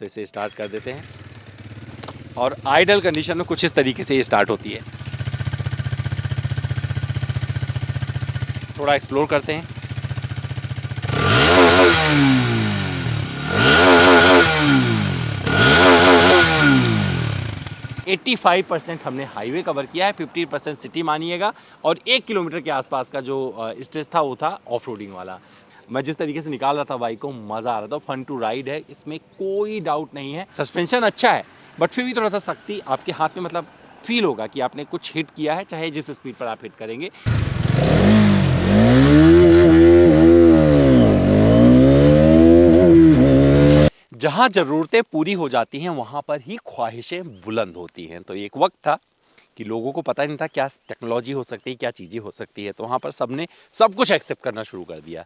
तो इसे स्टार्ट कर देते हैं और आइडल कंडीशन में कुछ इस तरीके से ये स्टार्ट होती है। थोड़ा एक्सप्लोर करते हैं। एट्टी 85% हमने हाईवे कवर किया है, 50% सिटी मानिएगा और 1 किलोमीटर के आसपास का जो स्टेज था वो था ऑफ रोडिंग वाला। मैं जिस तरीके से निकाल रहा था बाइक को, मज़ा आ रहा था। फन टू राइड है, इसमें कोई डाउट नहीं है। सस्पेंशन अच्छा है बट फिर भी थोड़ा सा सख्ती आपके हाथ में, मतलब फील होगा कि आपने कुछ हिट किया है, चाहे जिस स्पीड पर आप हिट करेंगे। जहाँ ज़रूरतें पूरी हो जाती हैं वहाँ पर ही ख्वाहिशें बुलंद होती हैं। तो एक वक्त था कि लोगों को पता नहीं था क्या टेक्नोलॉजी हो सकती है, क्या चीज़ें हो सकती है, तो वहाँ पर सबने सब कुछ एक्सेप्ट करना शुरू कर दिया।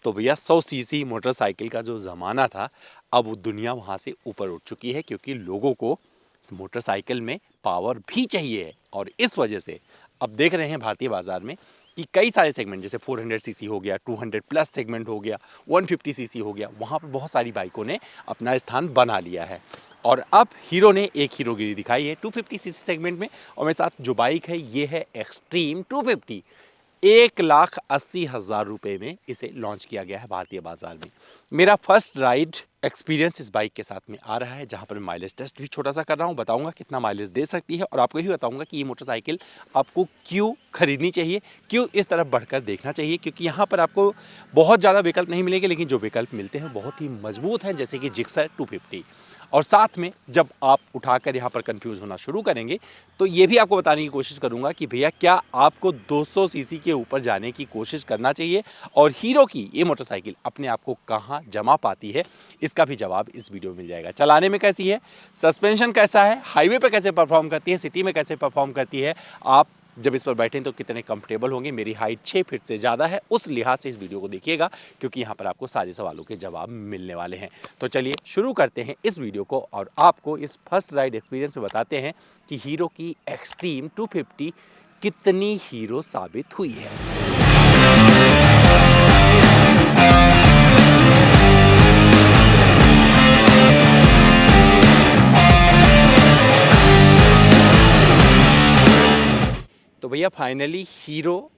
तो भैया 100 सीसी मोटरसाइकिल का जो ज़माना था, अब वो दुनिया वहाँ से ऊपर उठ चुकी है, क्योंकि लोगों को मोटरसाइकिल में पावर भी चाहिए है। और इस वजह से अब देख रहे हैं भारतीय बाजार में कि कई सारे सेगमेंट, जैसे 400 सीसी हो गया, 200 प्लस सेगमेंट हो गया, 150 सीसी हो गया, वहाँ पर बहुत सारी बाइकों ने अपना स्थान बना लिया है। और अब हीरो ने एक हीरोगिरी दिखाई है 250 सीसी सेगमेंट में, और मेरे साथ जो बाइक है ये है एक्सट्रीम 250। 1,80,000 रुपये में इसे लॉन्च किया गया है भारतीय बाजार में। मेरा फर्स्ट राइड एक्सपीरियंस इस बाइक के साथ में आ रहा है, जहां पर माइलेज टेस्ट भी छोटा सा कर रहा हूं, बताऊंगा कितना माइलेज दे सकती है, और आपको यही बताऊंगा कि ये मोटरसाइकिल आपको क्यों खरीदनी चाहिए, क्यों इस तरफ बढ़कर देखना चाहिए। क्योंकि यहाँ पर आपको बहुत ज़्यादा विकल्प नहीं मिलेंगे, लेकिन जो विकल्प मिलते हैं बहुत ही मजबूत हैं, जैसे कि जिक्सर 250। और साथ में जब आप उठाकर यहाँ पर कंफ्यूज होना शुरू करेंगे तो ये भी आपको बताने की कोशिश करूंगा कि भैया क्या आपको 200 सीसी के ऊपर जाने की कोशिश करना चाहिए, और हीरो की ये मोटरसाइकिल अपने आप को कहाँ जमा पाती है, इसका भी जवाब इस वीडियो में मिल जाएगा। चलाने में कैसी है, सस्पेंशन कैसा है, हाईवे पे कैसे परफॉर्म करती है, सिटी में कैसे परफॉर्म करती है, आप जब इस पर बैठें तो कितने कंफर्टेबल होंगे। मेरी हाइट 6 फीट से ज़्यादा है, उस लिहाज से इस वीडियो को देखिएगा, क्योंकि यहाँ पर आपको सारे सवालों के जवाब मिलने वाले हैं। तो चलिए शुरू करते हैं इस वीडियो को, और आपको इस फर्स्ट राइड एक्सपीरियंस में बताते हैं कि हीरो की एक्सट्रीम 250 कितनी हीरो साबित हुई है। तो भैया फाइनली हीरो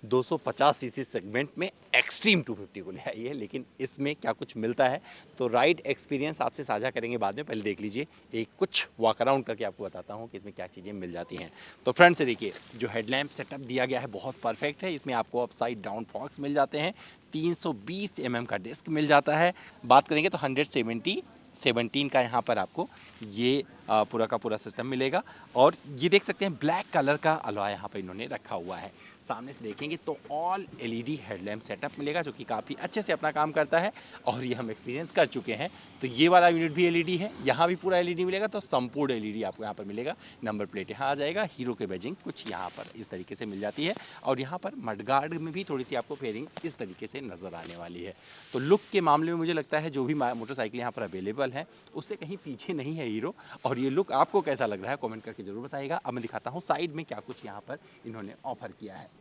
250 सीसी सेगमेंट में एक्सट्रीम 250 को ले आई है, लेकिन इसमें क्या कुछ मिलता है तो राइड एक्सपीरियंस आपसे साझा करेंगे बाद में। पहले देख लीजिए, एक कुछ वॉक अराउंड करके आपको बताता हूँ कि इसमें क्या चीज़ें मिल जाती हैं। तो फ्रंट से देखिए, जो हेडलैम्प सेटअप दिया गया है बहुत परफेक्ट है। इसमें आपको अपसाइड डाउन फॉक्स मिल जाते हैं, 320 mm का डिस्क मिल जाता है। बात करेंगे तो 117 का यहाँ पर आपको ये पूरा का पूरा सिस्टम मिलेगा। और ये देख सकते हैं ब्लैक कलर का अलॉय यहाँ पर इन्होंने रखा हुआ है। सामने से देखेंगे तो ऑल एलईडी हेडलैम्प सेटअप मिलेगा, जो कि काफ़ी अच्छे से अपना काम करता है, और ये हम एक्सपीरियंस कर चुके हैं। तो ये वाला यूनिट भी एलईडी है, यहाँ भी पूरा एलईडी मिलेगा, तो संपूर्ण एलईडी आपको यहाँ पर मिलेगा। नंबर प्लेट यहाँ आ जाएगा, हीरो के बैजिंग कुछ यहाँ पर इस तरीके से मिल जाती है, और यहाँ पर मडगार्ड में भी थोड़ी सी आपको फेयरिंग इस तरीके से नज़र आने वाली है। तो लुक के मामले में मुझे लगता है जो भी मोटरसाइकिल यहाँ पर अवेलेबल है उससे कहीं पीछे नहीं है हीरो। और ये लुक आपको कैसा लग रहा है कमेंट करके जरूर बताइएगा। अब मैं दिखाता हूँ साइड में क्या कुछ यहाँ पर इन्होंने ऑफर किया है।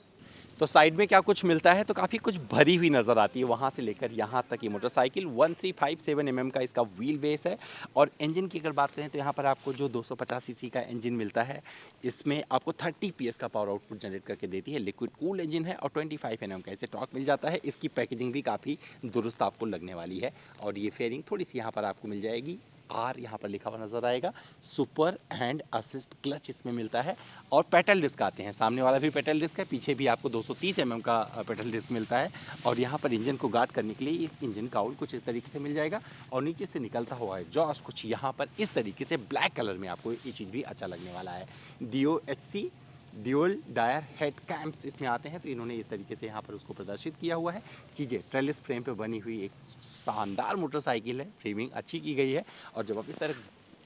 तो साइड में क्या कुछ मिलता है, तो काफ़ी कुछ भरी हुई नज़र आती है, वहाँ से लेकर यहाँ तक ये मोटरसाइकिल 1357 mm का इसका व्हील बेस है। और इंजन की अगर बात करें तो यहाँ पर आपको जो 250 सीसी का इंजन मिलता है, इसमें आपको 30 PS का पावर आउटपुट जनरेट करके देती है। लिक्विड कूल इंजन है, और 25 Nm का इसे टॉर्क मिल जाता है। इसकी पैकेजिंग भी काफ़ी दुरुस्त आपको लगने वाली है। और ये फेयरिंग थोड़ी सी यहाँ पर आपको मिल जाएगी, आर यहाँ पर लिखा हुआ नजर आएगा। सुपर हैंड असिस्ट क्लच इसमें मिलता है, और पेडल डिस्क आते हैं। सामने वाला भी पेडल डिस्क है, पीछे भी आपको 230 mm का पेडल डिस्क मिलता है। और यहाँ पर इंजन को गार्ड करने के लिए इंजन काउल कुछ इस तरीके से मिल जाएगा, और नीचे से निकलता हुआ है जॉस कुछ यहाँ पर इस तरीके से ब्लैक कलर में। आपको ये चीज़ भी अच्छा लगने वाला है। DOHC dual dire head cams इसमें आते हैं, तो इन्होंने इस तरीके से यहाँ पर उसको प्रदर्शित किया हुआ है। चीज़ें ट्रेलिस फ्रेम पे बनी हुई एक शानदार मोटरसाइकिल है, फ्रेमिंग अच्छी की गई है। और जब आप इस तरह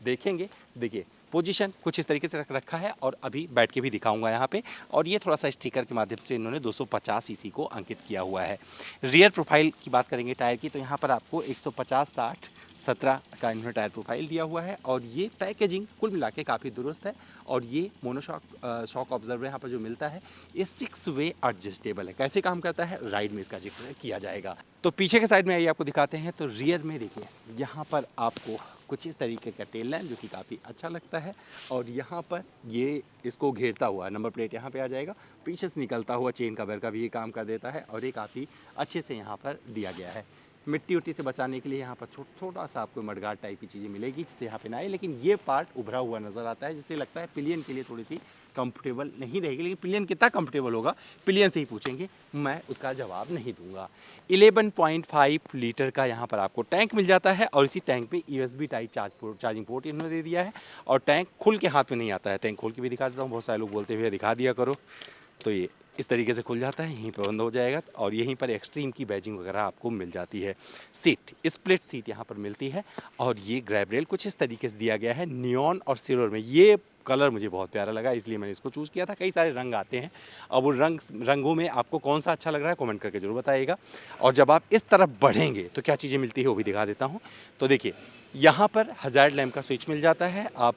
देखेंगे, देखिए पोजीशन कुछ इस तरीके से रख रखा है, और अभी बैठ के भी दिखाऊंगा यहाँ पे। और ये थोड़ा सा स्टिकर के माध्यम से इन्होंने 250 सीसी को अंकित किया हुआ है। रियर प्रोफाइल की बात करेंगे टायर की, तो यहाँ पर आपको 150/60 17 का इन्होंने टायर प्रोफाइल दिया हुआ है और ये पैकेजिंग कुल मिला के काफ़ी दुरुस्त है। और ये मोनोशॉक शॉक ऑब्जर्वर यहाँ पर जो मिलता है ये 6 वे एडजस्टेबल है। कैसे काम करता है राइड में इसका जिक्र किया जाएगा। तो पीछे के साइड में आइए आपको दिखाते हैं। तो रियर में देखिए यहाँ पर आपको कुछ इस तरीके का टेल लैम्प जो कि काफ़ी अच्छा लगता है और यहाँ पर ये इसको घेरता हुआ नंबर प्लेट यहाँ पे आ जाएगा। पीछे से निकलता हुआ चेन कवर का भी ये काम कर देता है और ये काफ़ी अच्छे से यहाँ पर दिया गया है। मिट्टी उट्टी से बचाने के लिए यहाँ पर छोटा सा आपको मडगार्ड टाइप की चीज़ें मिलेगी जिससे यहाँ पे ना आए, लेकिन ये पार्ट उभरा हुआ नज़र आता है जिससे लगता है पिलियन के लिए थोड़ी सी कंफर्टेबल नहीं रहेगी। लेकिन पिलियन कितना कंफर्टेबल होगा पिलियन से ही पूछेंगे, मैं उसका जवाब नहीं दूंगा। 11.5 लीटर का यहाँ पर आपको टैंक मिल जाता है और इसी टैंक पे USB टाइप चार्जिंग पोर्ट इन्होंने दे दिया है और टैंक खुल के हाथ में नहीं आता है। टैंक खोल के भी दिखा देता हूँ, बहुत सारे लोग बोलते हुए दिखा दिया करो। तो ये इस तरीके से खुल जाता है, यहीं पर बंद हो जाएगा और यहीं पर एक्सट्रीम की बैजिंग वगैरह आपको मिल जाती है। सीट स्प्लिट सीट यहाँ पर मिलती है और ये ग्रैब रेल कुछ इस तरीके से दिया गया है नियॉन और सिल्वर में। ये कलर मुझे बहुत प्यारा लगा इसलिए मैंने इसको चूज़ किया था। कई सारे रंग आते हैं, अब उन रंगों में आपको कौन सा अच्छा लग रहा है कमेंट करके जरूर बताइएगा। और जब आप इस तरफ बढ़ेंगे तो क्या चीज़ें मिलती है वो भी दिखा देता हूँ। तो देखिए यहाँ पर हज़ार्ड लैम्प का स्विच मिल जाता है, आप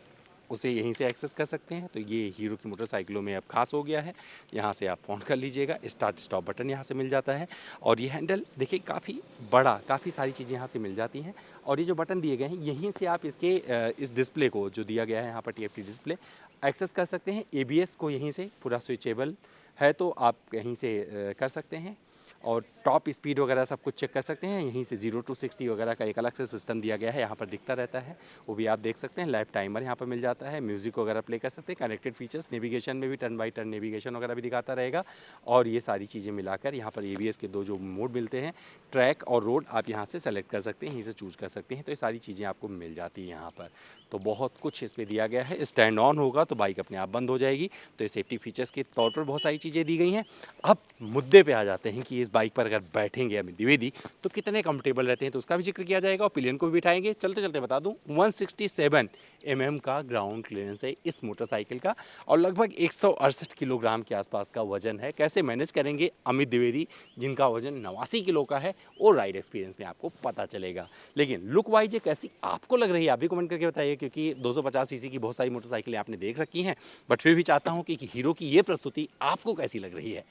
उसे यहीं से एक्सेस कर सकते हैं। तो ये हीरो की मोटरसाइकिलों में अब खास हो गया है, यहाँ से आप ऑन कर लीजिएगा। स्टार्ट स्टॉप बटन यहाँ से मिल जाता है और ये हैंडल देखिए काफ़ी बड़ा, काफ़ी सारी चीज़ें यहाँ से मिल जाती हैं। और ये जो बटन दिए गए हैं यहीं से आप इसके इस डिस्प्ले को जो दिया गया है यहाँ पर TFT डिस्प्ले एक्सेस कर सकते हैं। ABS को यहीं से पूरा स्विचेबल है तो आप यहीं से कर सकते हैं और टॉप स्पीड वगैरह सब कुछ चेक कर सकते हैं। यहीं से 0 to 60 वगैरह का एक अलग से सिस्टम दिया गया है, यहाँ पर दिखता रहता है, वो भी आप देख सकते हैं। लाइव टाइमर यहाँ पर मिल जाता है, म्यूज़िक वगैरह प्ले कर सकते हैं। कनेक्टेड फीचर्स नेविगेशन में भी टर्न बाई टर्न नेविगेशन वगैरह भी दिखाता रहेगा। और ये सारी चीज़ें मिलाकर यहाँ पर ABS के 2 जो मोड मिलते हैं, ट्रैक और रोड, आप यहाँ से सेलेक्ट कर सकते हैं, यहीं से चूज़ कर सकते हैं। तो ये सारी चीज़ें आपको मिल जाती हैं यहाँ पर। तो बहुत कुछ इस पर दिया गया है। स्टैंड ऑन होगा तो बाइक अपने आप बंद हो जाएगी। तो ये सेफ्टी फीचर्स के तौर पर बहुत सारी चीज़ें दी गई हैं। अब मुद्दे पे आ जाते हैं कि इस बाइक पर अगर बैठेंगे अमित द्विवेदी तो कितने कंफर्टेबल रहते हैं, तो उसका भी जिक्र किया जाएगा और पिलियन को भी बिठाएंगे। चलते चलते बता दूं 167 mm का ग्राउंड क्लियरेंस है इस मोटरसाइकिल का और लगभग 168 किलोग्राम के आसपास का वजन है। कैसे मैनेज करेंगे अमित द्विवेदी जिनका वजन 89 किलो का है, और राइड एक्सपीरियंस में आपको पता चलेगा। लेकिन लुक वाइज ये कैसी आपको लग रही है आप भी कमेंट करके बताइए, क्योंकि 250 सीसी की बहुत सारी मोटरसाइकिलें आपने देख रखी हैं, बट फिर भी चाहता हूँ कि हीरो की ये प्रस्तुति आपको कैसी लग रही है।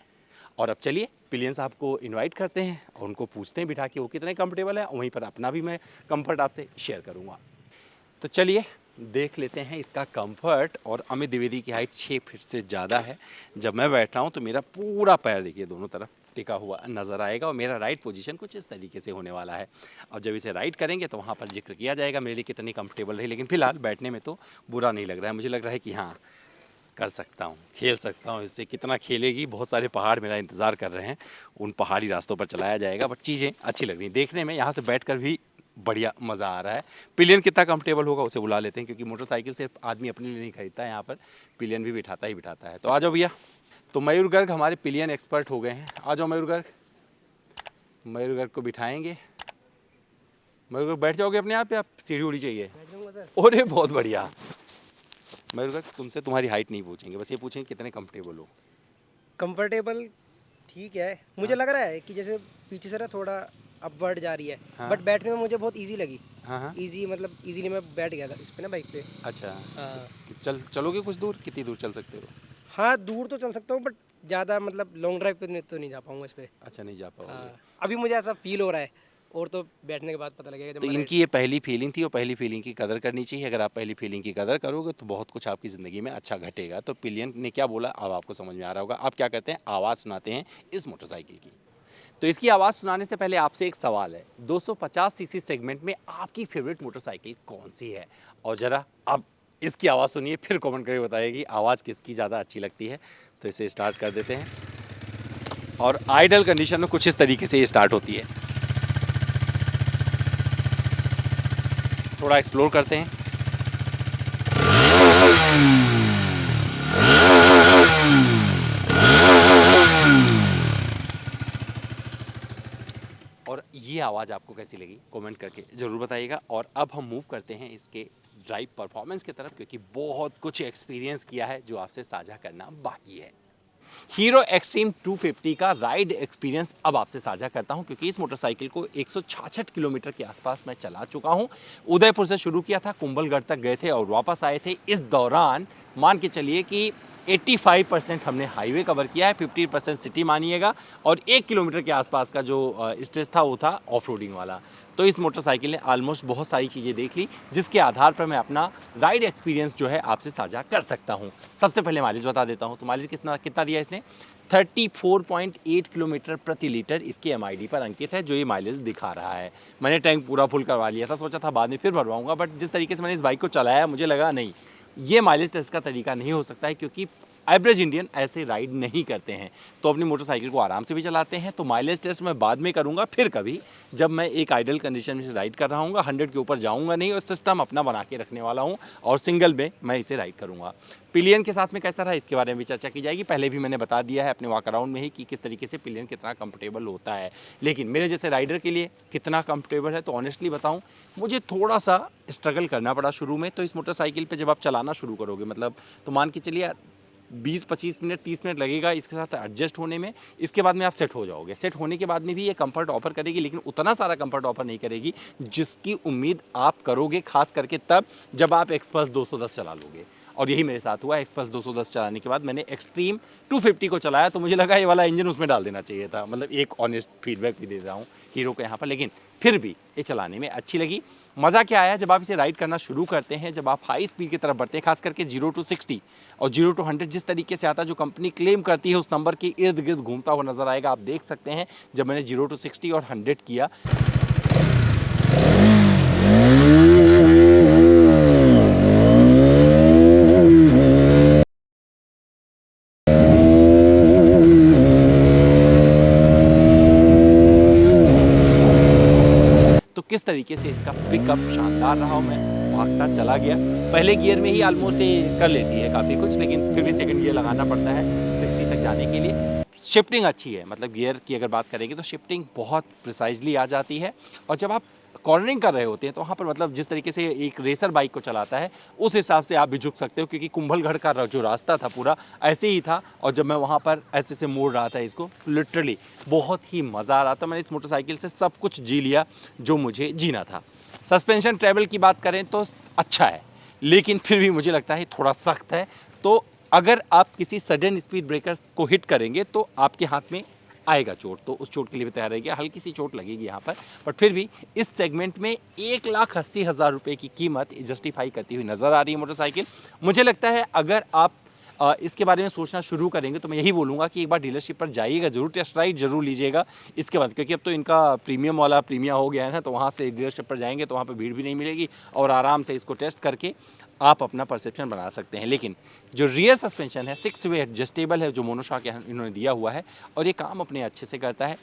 और अब चलिए पिलियन साहब को इनवाइट करते हैं और उनको पूछते हैं बिठा के वो कितने कंफर्टेबल है, और वहीं पर अपना भी मैं कंफर्ट आपसे शेयर करूंगा। तो चलिए देख लेते हैं इसका कंफर्ट। और अमित द्विवेदी की हाइट 6 फीट से ज़्यादा है। जब मैं बैठ रहा हूँ तो मेरा पूरा पैर देखिए दोनों तरफ टिका हुआ नज़र आएगा और मेरा राइड पोजीशन कुछ इस तरीके से होने वाला है। और जब इसे राइड करेंगे तो वहाँ पर जिक्र किया जाएगा मेरे लिए कितनी कंफर्टेबल रही। लेकिन फिलहाल बैठने में तो बुरा नहीं लग रहा है, मुझे लग रहा है कि हाँ कर सकता हूँ, खेल सकता हूँ इससे। कितना खेलेगी, बहुत सारे पहाड़ मेरा इंतज़ार कर रहे हैं, उन पहाड़ी रास्तों पर चलाया जाएगा। बट चीज़ें अच्छी लग रही हैं देखने में, यहाँ से बैठकर भी बढ़िया मज़ा आ रहा है। पिलियन कितना कंफर्टेबल होगा उसे बुला लेते हैं, क्योंकि मोटरसाइकिल सिर्फ आदमी अपने लिए नहीं खरीदता है, यहाँ पर पिलियन भी बिठाता ही बिठाता है। तो आ जाओ भैया। तो मयूर गर्ग हमारे पिलियन एक्सपर्ट हो गए हैं, आ जाओ मयूर गर्ग। मयूर गर्ग को बिठाएंगे। मयूर गर्ग बैठ जाओगे अपने आप या सीढ़ी उड़ी चाहिए? अरे बहुत बढ़िया। मयूर गर्ग तुमसे तुम्हारी हाइट नहीं पूछेंगे, बस ये पूछेंगे कितने कंफर्टेबल हो। कंफर्टेबल ठीक है, मुझे लग रहा है कि जैसे पीछे से ना थोड़ा अपवर्ड जा रही है, हाँ। बट बैठने में मुझे बहुत इजी लगी। हाँ हाँ इजी मतलब इजीली मैं बैठ गया था इस पे ना, बाइक पे। अच्छा। हाँ। चलोगे कुछ दूर, कितनी दूर चल सकते हो? हाँ, दूर तो चल सकता हूँ बट ज़्यादा मतलब लॉन्ग ड्राइव पे तो नहीं जा पाऊंगा इस पे। अच्छा नहीं जा पाओगे। हाँ, अभी मुझे ऐसा फील हो रहा है, और तो बैठने के बाद पता लगेगा जब तो मैं इनकी ये पहली फीलिंग थी और पहली फीलिंग की कदर करनी चाहिए। अगर आप पहली फीलिंग की कदर करोगे तो बहुत कुछ आपकी ज़िंदगी में अच्छा घटेगा। तो पिलियन ने क्या बोला अब आपको समझ में आ रहा होगा। आप क्या करते हैं, आवाज़ सुनाते हैं इस मोटरसाइकिल की। तो इसकी आवाज़ सुनाने से पहले आपसे एक सवाल है, 250 सीसी सेगमेंट में आपकी फेवरेट मोटरसाइकिल कौन सी है? और ज़रा अब इसकी आवाज़ सुनिए, फिर कमेंट करके बताइए कि आवाज़ किसकी ज़्यादा अच्छी लगती है। तो इसे स्टार्ट कर देते हैं और आइडल कंडीशन में कुछ इस तरीके से ये स्टार्ट होती है। थोड़ा एक्सप्लोर करते हैं। और ये आवाज़ आपको कैसी लगी कमेंट करके ज़रूर बताइएगा। और अब हम मूव करते हैं इसके ड्राइव परफॉर्मेंस की तरफ, क्योंकि बहुत कुछ एक्सपीरियंस किया है जो आपसे साझा करना बाकी है। हीरो एक्सट्रीम 250 का राइड एक्सपीरियंस अब आपसे साझा करता हूं, क्योंकि इस मोटरसाइकिल को 166 किलोमीटर के आसपास मैं चला चुका हूं। उदयपुर से शुरू किया था, कुंभलगढ़ तक गए थे और वापस आए थे। इस दौरान मान के चलिए कि 85% हमने हाईवे कवर किया है, 50% सिटी मानिएगा, और 1 किलोमीटर के आसपास का जो स्टेज था वो था ऑफ रोडिंग वाला। तो इस मोटरसाइकिल ने ऑलमोस्ट बहुत सारी चीज़ें देख ली, जिसके आधार पर मैं अपना राइड एक्सपीरियंस जो है आपसे साझा कर सकता हूं। सबसे पहले माइलेज बता देता हूं, तो माइलेज कितना दिया इसने, 34.8 किलोमीटर प्रति लीटर इसकी एमआईडी पर अंकित है, जो ये माइलेज दिखा रहा है। मैंने टैंक पूरा फुल करवा लिया था, सोचा था बाद में फिर भरवाऊंगा, बट जिस तरीके से मैंने इस बाइक को चलाया मुझे लगा नहीं, ये माइलेज टेस्ट का तरीका नहीं हो सकता है, क्योंकि एवरेज इंडियन ऐसे राइड नहीं करते हैं। तो अपनी मोटरसाइकिल को आराम से भी चलाते हैं। तो माइलेज टेस्ट मैं बाद में करूंगा, फिर कभी जब मैं एक आइडल कंडीशन में से राइड कर रहा हूँ, 100 के ऊपर जाऊंगा नहीं, और सिस्टम अपना बना के रखने वाला हूँ और सिंगल में मैं इसे राइड करूंगा। पिलियन के साथ में कैसा रहा इसके बारे में भी चर्चा की जाएगी। पहले भी मैंने बता दिया है अपने वॉक अराउंड में ही कि किस तरीके से पिलियन कितना कंफर्टेबल होता है, लेकिन मेरे जैसे राइडर के लिए कितना कंफर्टेबल है, तो ऑनेस्टली बताऊं, मुझे थोड़ा सा स्ट्रगल करना पड़ा शुरू में। तो इस मोटरसाइकिल पे जब आप चलाना शुरू करोगे, मतलब तो मान के चलिए 20-25 मिनट 30 मिनट लगेगा इसके साथ एडजस्ट होने में। इसके बाद में आप सेट हो जाओगे। सेट होने के बाद में भी ये कंफर्ट ऑफर करेगी, लेकिन उतना सारा कंफर्ट ऑफर नहीं करेगी जिसकी उम्मीद आप करोगे, खास करके तब जब आप एक्सपल्स 210 चला लोगे। और यही मेरे साथ हुआ। एक्सपल्स 210 चलाने के बाद मैंने एक्सट्रीम 250 को चलाया, तो मुझे लगा ये वाला इंजन उसमें डाल देना चाहिए था। मतलब एक ऑनेस्ट फीडबैक भी दे रहा हूँ हीरो को यहाँ पर, लेकिन फिर भी ये चलाने में अच्छी लगी। मज़ा क्या आया जब आप इसे राइड करना शुरू करते हैं, जब आप हाई स्पीड की तरफ बढ़ते हैं, खास करके 0 to 60 और 0 to 100 जिस तरीके से आता है, जो कंपनी क्लेम करती है उस नंबर के इर्द गिर्द घूमता हुआ नजर आएगा। आप देख सकते हैं जब मैंने 0 to 60 और 100 किया, तो किस तरीके से इसका पिकअप शानदार रहा। मैं भागता चला गया, पहले गियर में ही ऑलमोस्ट ये कर लेती है काफ़ी कुछ, लेकिन फिर भी सेकंड गियर लगाना पड़ता है 60 तक जाने के लिए। शिफ्टिंग अच्छी है, मतलब गियर की अगर बात करेंगे तो शिफ्टिंग बहुत प्रिसाइजली आ जाती है। और जब आप कॉर्नरिंग कर रहे होते हैं तो वहाँ पर मतलब जिस तरीके से एक रेसर बाइक को चलाता है उस हिसाब से आप भी झुक सकते हो, क्योंकि कुंभलगढ़ का जो रास्ता था पूरा ऐसे ही था। और जब मैं वहाँ पर ऐसे से मोड़ रहा था इसको, लिटरली बहुत ही मज़ा आ रहा था। मैंने इस मोटरसाइकिल से सब कुछ जी लिया जो मुझे जीना था। सस्पेंशन ट्रैवल की बात करें तो अच्छा है, लेकिन फिर भी मुझे लगता है थोड़ा सख्त है। तो अगर आप किसी सडन स्पीड ब्रेकर्स को हिट करेंगे तो आपके हाथ में आएगा चोट, तो उस चोट के लिए भी तैयार रहिए। हल्की सी चोट लगेगी यहाँ पर, बट फिर भी इस सेगमेंट में 1,80,000 रुपये की कीमत जस्टिफाई करती हुई नज़र आ रही है मोटरसाइकिल। मुझे लगता है अगर आप इसके बारे में सोचना शुरू करेंगे तो मैं यही बोलूँगा कि एक बार डीलरशिप पर जाइएगा ज़रूर, टेस्ट राइड ज़रूर लीजिएगा इसके बाद, क्योंकि अब तो इनका प्रीमियम वाला प्रीमिया हो गया है ना, तो वहाँ से डीलरशिप पर जाएंगे तो वहाँ पर भीड़ भी नहीं मिलेगी और आराम से इसको टेस्ट करके आप अपना परसेप्शन बना सकते हैं। लेकिन जो रियर सस्पेंशन है 6 वे एडजस्टेबल है, जो मोनोशॉक इन्होंने दिया हुआ है, और ये काम अपने अच्छे से करता है।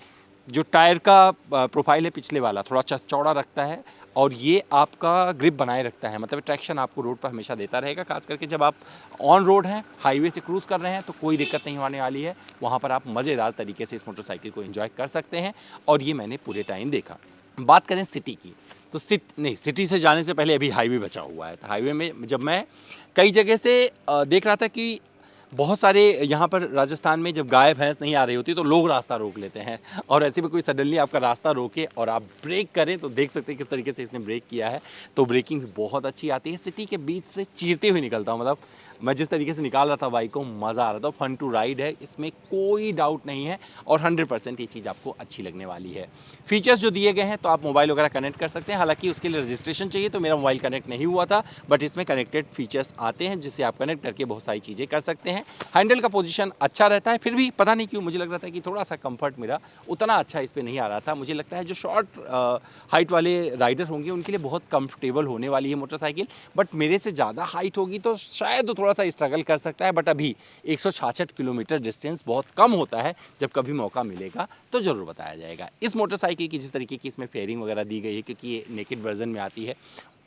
जो टायर का प्रोफाइल है पिछले वाला थोड़ा चौड़ा रखता है, और ये आपका ग्रिप बनाए रखता है, मतलब ट्रैक्शन आपको रोड पर हमेशा देता रहेगा। खास करके जब आप ऑन रोड हैं, हाईवे से क्रूज़ कर रहे हैं, तो कोई दिक्कत नहीं होने वाली है। वहाँ पर आप मज़ेदार तरीके से इस मोटरसाइकिल को एंजॉय कर सकते हैं, और ये मैंने पूरे टाइम देखा। बात करें सिटी की, तो सिटी से जाने से पहले अभी हाईवे बचा हुआ है। तो हाईवे में जब मैं कई जगह से देख रहा था कि बहुत सारे यहाँ पर राजस्थान में जब गाय भैंस नहीं आ रही होती तो लोग रास्ता रोक लेते हैं, और ऐसे में कोई सडनली आपका रास्ता रोके और आप ब्रेक करें तो देख सकते हैं किस तरीके से इसने ब्रेक किया है। तो ब्रेकिंग भी बहुत अच्छी आती है। सिटी के बीच से चीरते हुए निकलता हूँ, मतलब मैं जिस तरीके से निकाल रहा था बाइक को, मज़ा आ रहा था। फन टू राइड है, इसमें कोई डाउट नहीं है, और 100% ये चीज़ आपको अच्छी लगने वाली है। फीचर्स जो दिए गए हैं, तो आप मोबाइल वगैरह कनेक्ट कर सकते हैं। हालांकि उसके लिए रजिस्ट्रेशन चाहिए, तो मेरा मोबाइल कनेक्ट नहीं हुआ था, बट इसमें कनेक्टेड फीचर्स आते हैं जिससे आप कनेक्ट करके बहुत सारी चीज़ें कर सकते हैं। हैंडल का पोजीशन अच्छा रहता है, फिर भी पता नहीं क्यों मुझे लग रहा था कि थोड़ा सा कंफर्ट मेरा उतना अच्छा इस पर नहीं आ रहा था। मुझे लगता है जो शॉर्ट हाइट वाले राइडर होंगे उनके लिए बहुत कंफर्टेबल होने वाली है मोटरसाइकिल, बट मेरे से ज़्यादा हाइट होगी तो शायद थोड़ा सा स्ट्रगल कर सकता है। बट अभी 166 किलोमीटर डिस्टेंस बहुत कम होता है, जब कभी मौका मिलेगा तो ज़रूर बताया जाएगा। इस मोटरसाइकिल की जिस तरीके की इसमें फेयरिंग वगैरह दी गई है, क्योंकि ये नेकेड वर्जन में आती है,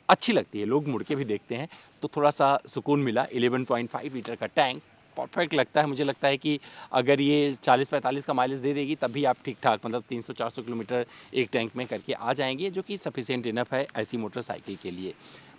अच्छी लगती है, लोग मुड़ के भी देखते हैं तो थोड़ा सा सुकून मिला। 11.5 लीटर का टैंक परफेक्ट लगता है। मुझे लगता है कि अगर ये 40-45 का माइलेज दे देगी तब भी आप ठीक ठाक मतलब 300-400 किलोमीटर एक टैंक में करके आ जाएंगे, जो कि सफिशिएंट इनफ है ऐसी मोटरसाइकिल के लिए।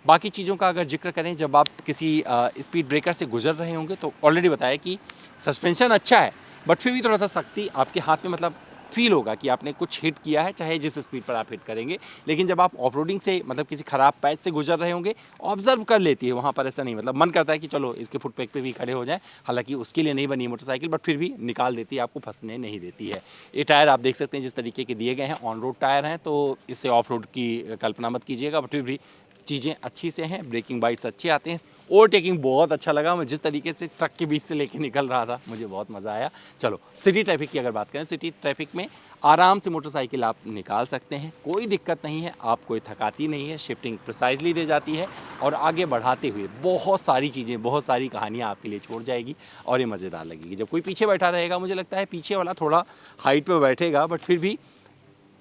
बाकी चीज़ों का अगर जिक्र करें, जब आप किसी स्पीड ब्रेकर से गुजर रहे होंगे तो ऑलरेडी बताया कि सस्पेंशन अच्छा है, बट फिर भी थोड़ा सा सख्ती आपके हाथ में मतलब फील होगा कि आपने कुछ हिट किया है, चाहे जिस स्पीड पर आप हिट करेंगे। लेकिन जब आप ऑफ रोडिंग से मतलब किसी ख़राब पैच से गुजर रहे होंगे, ऑब्जर्व कर लेती है वहाँ पर, ऐसा नहीं मतलब मन करता है कि चलो इसके फुटपैक पे भी खड़े हो जाएं। हालांकि उसके लिए नहीं बनी मोटरसाइकिल, बट फिर भी निकाल देती है, आपको फंसने नहीं देती है। ये टायर आप देख सकते हैं जिस तरीके के दिए गए हैं, ऑन रोड टायर हैं, तो इससे ऑफ रोड की कल्पना मत कीजिएगा, बट फिर भी चीज़ें अच्छी से हैं। ब्रेकिंग बाइट्स अच्छे आते हैं। ओवरटेकिंग बहुत अच्छा लगा, मैं जिस तरीके से ट्रक के बीच से लेके निकल रहा था मुझे बहुत मज़ा आया। चलो सिटी ट्रैफिक की अगर बात करें, सिटी ट्रैफिक में आराम से मोटरसाइकिल आप निकाल सकते हैं, कोई दिक्कत नहीं है, आप कोई थकाती नहीं है, शिफ्टिंग प्रिसाइजली दे जाती है और आगे बढ़ाते हुए बहुत सारी चीज़ें, बहुत सारी कहानियाँ आपके लिए छोड़ जाएगी और ये मज़ेदार लगेगी। जब कोई पीछे बैठा रहेगा, मुझे लगता है पीछे वाला थोड़ा हाइट पर बैठेगा, बट फिर भी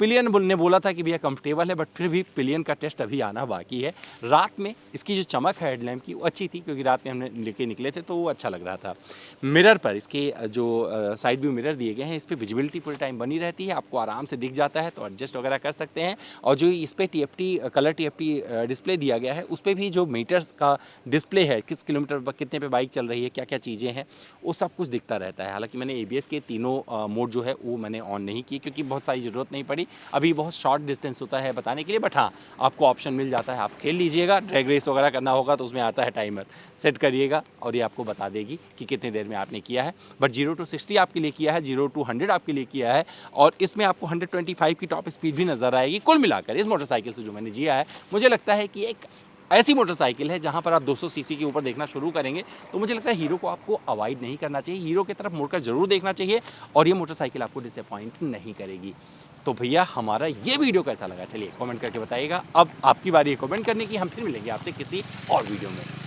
पिलियन ने बोला था कि भैया कंफर्टेबल है, बट फिर भी पिलियन का टेस्ट अभी आना बाकी है। रात में इसकी जो चमक है हेडलैम्प की वो अच्छी थी, क्योंकि रात में हमने लेके निकले थे तो वो अच्छा लग रहा था। मिरर पर इसके जो साइड व्यू मिरर दिए गए हैं, इस पर विजिबिलिटी पूरे टाइम बनी रहती है, आपको आराम से दिख जाता है, तो एडजस्ट वगैरह कर सकते हैं। और जो इस पर TFT कलर TFT डिस्प्ले दिया गया है, उस पर भी जो मीटर का डिस्प्ले है, किस किलोमीटर पर कितने पे बाइक चल रही है, क्या क्या चीज़ें हैं, वो सब कुछ दिखता रहता है। हालांकि मैंने ABS के तीनों मोड जो है वो मैंने ऑन नहीं किए, क्योंकि बहुत सारी ज़रूरत नहीं पड़ी, अभी बहुत शॉर्ट डिस्टेंस होता है बताने के लिए। बट हाँ, आपको ऑप्शन मिल जाता है, आप खेल लीजिएगा। ड्रैग रेस वगैरह करना होगा तो उसमें आता है टाइमर, सेट करिएगा और ये आपको बता देगी कि कितनी देर में आपने किया है। बट 0 to 60 आपके लिए किया है, 0 to 100 आपके लिए किया है, और इसमें आपको 125 की टॉप स्पीड भी नज़र आएगी। कुल मिलाकर इस मोटरसाइकिल से जो मैंने जिया है, मुझे लगता है कि एक ऐसी मोटरसाइकिल है जहां पर आप 200 सीसी के ऊपर देखना शुरू करेंगे तो मुझे लगता है हीरो को आपको अवॉइड नहीं करना चाहिए, हीरो की तरफ मुड़कर जरूर देखना चाहिए, और ये मोटरसाइकिल आपको डिसअपॉइंट नहीं करेगी। तो भैया हमारा ये वीडियो कैसा लगा, चलिए कमेंट करके बताइएगा। अब आपकी बारी है कमेंट करने की, हम फिर मिलेंगे आपसे किसी और वीडियो में।